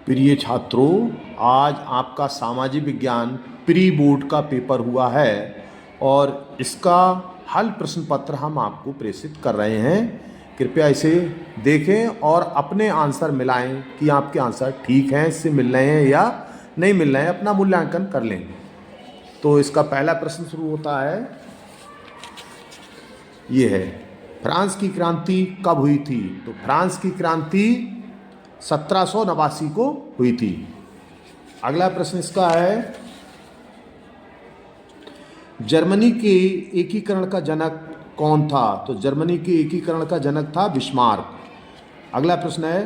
प्रिय छात्रों, आज आपका सामाजिक विज्ञान प्री बोर्ड का पेपर हुआ है और इसका हल प्रश्न पत्र हम आपको प्रेषित कर रहे हैं। कृपया इसे देखें और अपने आंसर मिलाएं कि आपके आंसर ठीक हैं, इससे मिल रहे हैं या नहीं मिल रहे हैं, अपना मूल्यांकन कर लें। तो इसका पहला प्रश्न शुरू होता है, ये है, फ्रांस की क्रांति कब हुई थी? तो फ्रांस की क्रांति 1789 को हुई थी। अगला प्रश्न इसका है, जर्मनी के एकीकरण का जनक कौन था? तो जर्मनी के एकीकरण का जनक था बिस्मार्क। अगला प्रश्न है,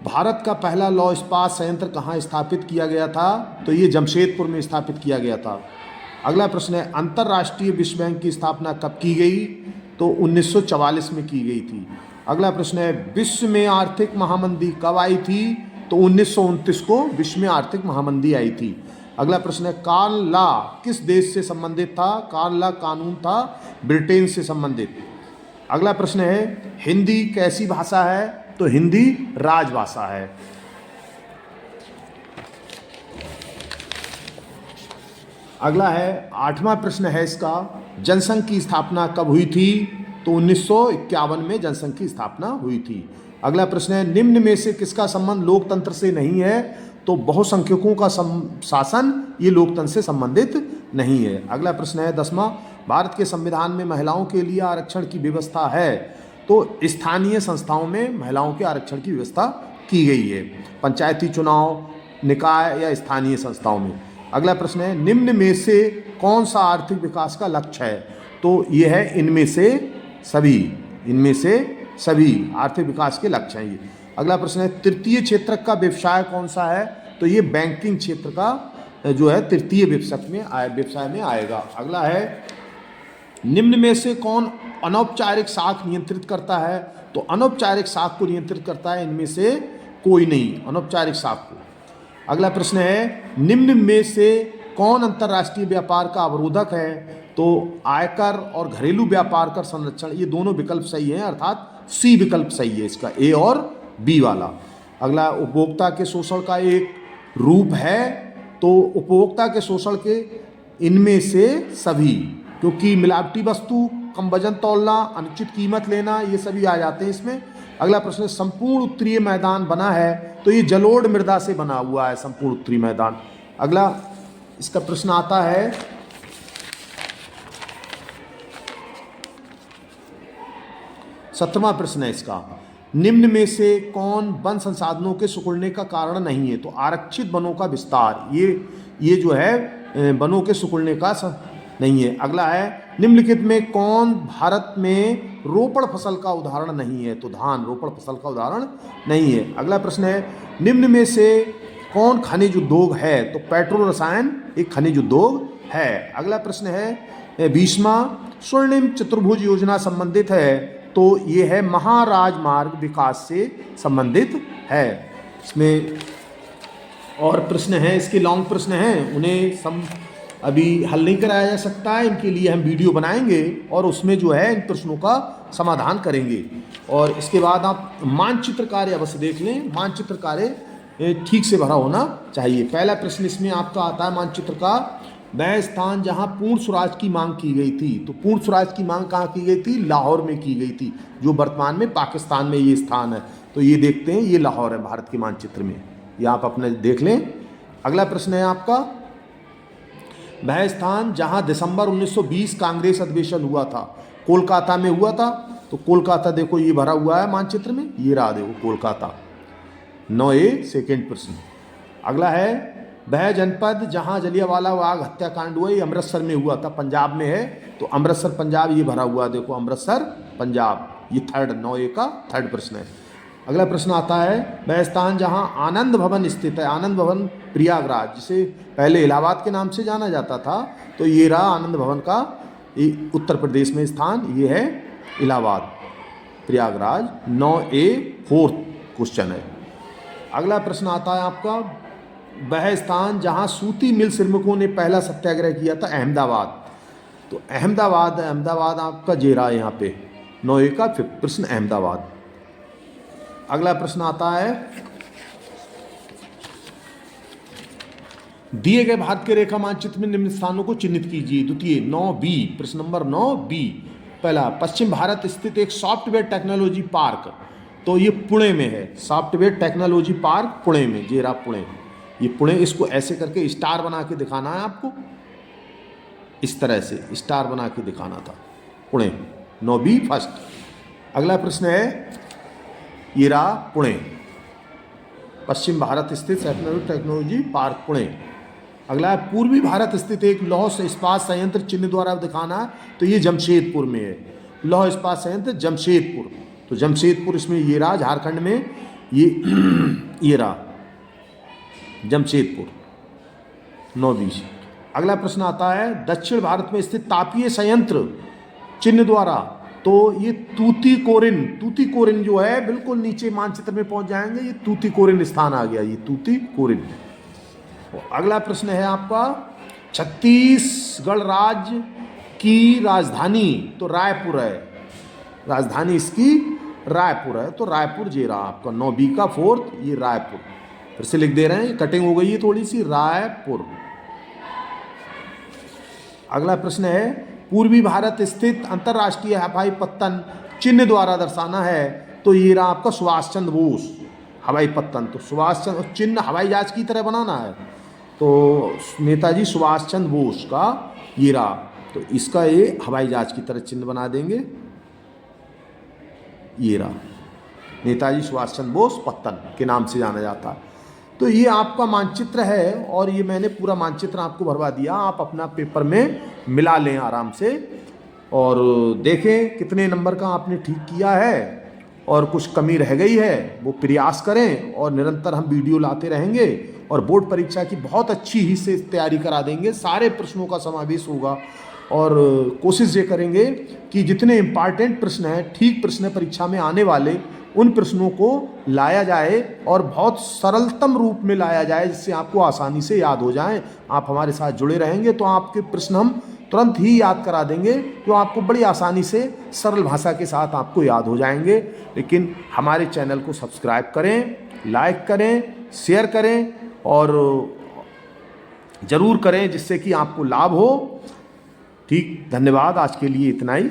भारत का पहला लौह इस्पात संयंत्र कहाँ स्थापित किया गया था? तो ये जमशेदपुर में स्थापित किया गया था। अगला प्रश्न है, अंतर्राष्ट्रीय विश्व बैंक की स्थापना कब की गई? तो 1944 में की गई थी। अगला प्रश्न है, विश्व में आर्थिक महामंदी कब आई थी? तो 1929 को विश्व में आर्थिक महामंदी आई थी। अगला प्रश्न है, कार्ल लॉ किस देश से संबंधित था? कार्ल लॉ कानून था ब्रिटेन से संबंधित। अगला प्रश्न है, हिंदी कैसी भाषा है? तो हिंदी राजभाषा है। अगला है, 8वां प्रश्न है इसका, जनसंघ की स्थापना कब हुई थी? तो 1951 में जनसंघ की स्थापना हुई थी। अगला प्रश्न है, निम्न में से किसका संबंध लोकतंत्र से नहीं है? तो बहुसंख्यकों का शासन ये लोकतंत्र से संबंधित नहीं है। अगला प्रश्न है 10वां, भारत के संविधान में महिलाओं के लिए आरक्षण की व्यवस्था है? तो स्थानीय संस्थाओं में महिलाओं के आरक्षण की व्यवस्था की गई है, पंचायती चुनाव, निकाय या स्थानीय संस्थाओं में। अगला प्रश्न है, निम्न में से कौन सा आर्थिक विकास का लक्ष्य है? तो यह है इनमें से सभी आर्थिक विकास के लक्ष्य हैं ये। अगला प्रश्न है, तृतीय क्षेत्र का व्यवसाय कौन सा है? तो ये बैंकिंग क्षेत्र का जो है तृतीय व्यवसाय में आएगा। अगला है, निम्न में से कौन अनौपचारिक साख नियंत्रित करता है? तो अनौपचारिक साख को नियंत्रित करता है इनमें से कोई नहीं, अनौपचारिक साख को। अगला प्रश्न है, निम्न में से कौन अंतर्राष्ट्रीय व्यापार का अवरोधक है? तो आयकर और घरेलू व्यापार कर संरक्षण, ये दोनों विकल्प सही हैं, अर्थात सी विकल्प सही है इसका, ए और बी वाला। अगला, उपभोक्ता के शोषण का एक रूप है? तो उपभोक्ता के शोषण के इनमें से सभी, क्योंकि मिलावटी वस्तु, कम वजन तौलना, अनुचित कीमत लेना, ये सभी आ जाते हैं इसमें। अगला प्रश्न, संपूर्ण उत्तरीय मैदान बना है? तो ये जलोढ़ मृदा से बना हुआ है संपूर्ण उत्तरीय मैदान। अगला इसका प्रश्न आता है, सत्रहवां प्रश्न है इसका, निम्न में से कौन वन संसाधनों के सिकुड़ने का कारण नहीं है? तो आरक्षित वनों का विस्तार, ये जो है वनों के सिकुड़ने का नहीं है। अगला है, निम्नलिखित में कौन भारत में रोपण फसल का उदाहरण नहीं है? तो धान रोपण फसल का उदाहरण नहीं है। अगला प्रश्न है, निम्न में से कौन खनिज उद्योग है? तो पेट्रोल रसायन एक खनिज उद्योग है। अगला प्रश्न है 20वां, स्वर्णिम चतुर्भुज योजना संबंधित है? तो ये है महाराजमार्ग विकास से संबंधित है। इसमें और प्रश्न हैं, इसके लॉन्ग प्रश्न हैं, उन्हें अभी हल नहीं कराया जा सकता है, इनके लिए हम वीडियो बनाएंगे और उसमें जो है इन प्रश्नों का समाधान करेंगे। और इसके बाद आप मानचित्र कार्य अवश्य देख लें, मानचित्र कार्य ठीक से भरा होना चाहिए। पहला प्रश्न इसमें आपका आता है मानचित्र का, वह स्थान जहां पूर्ण स्वराज की मांग की गई थी। तो पूर्ण स्वराज की मांग कहाँ की गई थी? लाहौर में की गई थी, जो वर्तमान में पाकिस्तान में ये स्थान है। तो ये देखते हैं, ये लाहौर है भारत के मानचित्र में, ये आप अपने देख लें। अगला प्रश्न है आपका, वह स्थान जहां दिसंबर 1920 कांग्रेस अधिवेशन हुआ था, कोलकाता में हुआ था। तो कोलकाता देखो ये भरा हुआ है मानचित्र में, ये रहा देखो कोलकाता। 9A सेकेंड प्रश्न। अगला है, वह जनपद जहां जलियांवाला बाग हत्याकांड हुआ, ये अमृतसर में हुआ था, पंजाब में है। तो अमृतसर पंजाब, ये भरा हुआ देखो अमृतसर पंजाब, ये 9A का थर्ड प्रश्न है। अगला प्रश्न आता है, वह स्थान जहां आनंद भवन स्थित है, आनंद भवन प्रयागराज, जिसे पहले इलाहाबाद के नाम से जाना जाता था। तो ये रहा आनंद भवन का उत्तर प्रदेश में स्थान, ये है Allahabad Prayagraj. 9A fourth question है। अगला प्रश्न आता है आपका, वह स्थान जहां सूती मिल श्रमिकों ने पहला सत्याग्रह किया था, अहमदाबाद। तो अहमदाबाद, अहमदाबाद आपका जेरा यहाँ पे 9A का प्रश्न अहमदाबाद। अगला प्रश्न आता है, दिए गए भारत के रेखा मानचित्र में निम्न स्थानों को चिन्हित कीजिए। द्वितीय 9B, प्रश्न नंबर 9B। पहला, पश्चिम भारत स्थित एक सॉफ्टवेयर टेक्नोलॉजी पार्क, तो ये पुणे में है। सॉफ्टवेयर टेक्नोलॉजी पार्क पुणे में, जेरा पुणे, ये पुणे। इसको ऐसे करके स्टार बना के दिखाना है आपको, इस तरह से स्टार बना के दिखाना था, पुणे 9B फर्स्ट। अगला प्रश्न है, ये रहा पुणे, पश्चिम भारत स्थित टेक्नोलॉजी पार्क पुणे। अगला है, पूर्वी भारत स्थित एक लौह इस्पात संयंत्र चिन्ह द्वारा दिखाना है, तो ये जमशेदपुर में है। लौह इस्पात संयंत्र जमशेदपुर, तो जमशेदपुर इसमें ये रहा, झारखंड में ये रहा जमशेदपुर 9B। अगला प्रश्न आता है, दक्षिण भारत में स्थित तापीय संयंत्र चिन्ह द्वारा, तो ये तूतीकोरिन, तूतीकोरिन जो है बिल्कुल नीचे मानचित्र में पहुंच जाएंगे, ये तूतीकोरिन स्थान आ गया, ये तूतीकोरिन। अगला प्रश्न है आपका, छत्तीसगढ़ राज्य की राजधानी, तो रायपुर है, राजधानी इसकी रायपुर है, तो रायपुर जे रहा आपका 9B का फोर्थ, ये रायपुर। फिर से लिख दे रहे हैं, कटिंग हो गई है थोड़ी सी, रायपुर। अगला प्रश्न है, पूर्वी भारत स्थित अंतर्राष्ट्रीय हवाई पत्तन चिन्ह द्वारा दर्शाना है, तो ये रहा आपका सुभाष चंद्र बोस हवाई पत्तन। तो सुभाष चंद्र चिन्ह हवाई जहाज की तरह बनाना है, तो नेताजी सुभाष चंद्र बोस का ये रहा, तो इसका ये हवाई जहाज की तरह चिन्ह बना देंगे, ये रहा नेताजी सुभाष चंद्र बोस पत्तन के नाम से जाना जाता है। तो ये आपका मानचित्र है, और ये मैंने पूरा मानचित्र आपको भरवा दिया, आप अपना पेपर में मिला लें आराम से और देखें कितने नंबर का आपने ठीक किया है, और कुछ कमी रह गई है वो प्रयास करें, और निरंतर हम वीडियो लाते रहेंगे, और बोर्ड परीक्षा की बहुत अच्छी ही से तैयारी करा देंगे, सारे प्रश्नों का समावेश होगा, और कोशिश ये करेंगे कि जितने इम्पॉर्टेंट प्रश्न हैं, ठीक प्रश्न परीक्षा में आने वाले, उन प्रश्नों को लाया जाए और बहुत सरलतम रूप में लाया जाए, जिससे आपको आसानी से याद हो जाएं। आप हमारे साथ जुड़े रहेंगे तो आपके प्रश्न हम तुरंत ही याद करा देंगे, जो आपको बड़ी आसानी से सरल भाषा के साथ आपको याद हो जाएंगे। लेकिन हमारे चैनल को सब्सक्राइब करें, लाइक करें, शेयर करें और ज़रूर करें, जिससे कि आपको लाभ हो। ठीक, धन्यवाद, आज के लिए इतना ही।